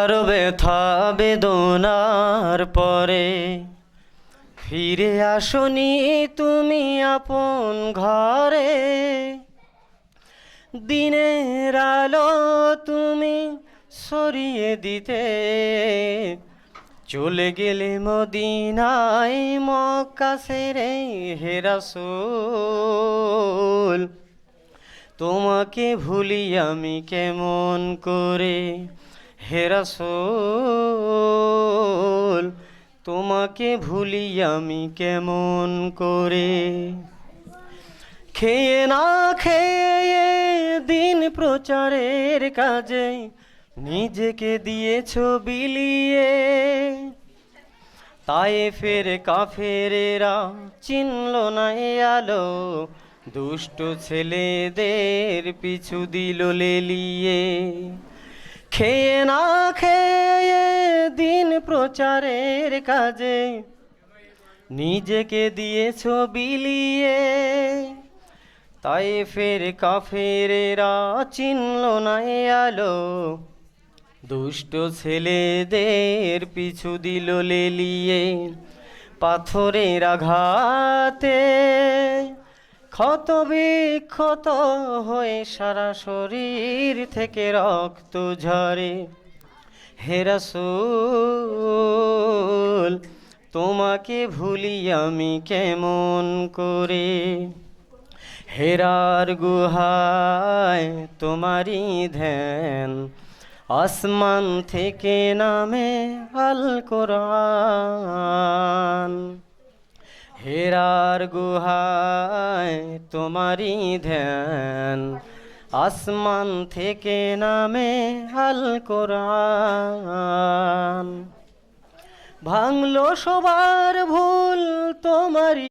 আরো ব্যথা বেদনার পরে ফিরে আসনি তুমি আপন ঘরে। দিনের আলো তুমি সরিয়ে দিতে চলে গেলে মদিনায় মক্কা ছেড়ে হে রাসূল। তোমাকে ভুলি আমি কেমন করে হে রাসূল, তোমাকে ভুলি আমি কেমন করে। খেয়ে না খেয়ে দিন প্রচারের কাজে নিজেকে দিয়েছ বিলিয়ে। তায়েফের কাফেরেরা চিনল না এ আলো, দুষ্ট ছেলেদের পিছু দিল লেলিয়ে। খেয়ে না খেয়ে দিন প্রচারের কাজে নিজেকে দিয়েছ বিলিয়ে। তায়েফের কাফেরেরা চিনল না এ আলো, দুষ্ট ছেলেদের পিছু দিল লেলিয়ে। পাথরের আঘাতে ক্ষত বিক্ষত হয়ে সারা শরীর থেকে রক্ত ঝরে হে রাসূল, তোমাকে ভুলি আমি কেমন করে। হেরার গুহায় তোমারই ধ্যান, আসমান থেকে নামে আল কোরআন। হেরার গুহায় তোমারই ধ্যান, আসমান থেকে নামে আল কোরআন। ভাঙলো সবার ভুল তোমারই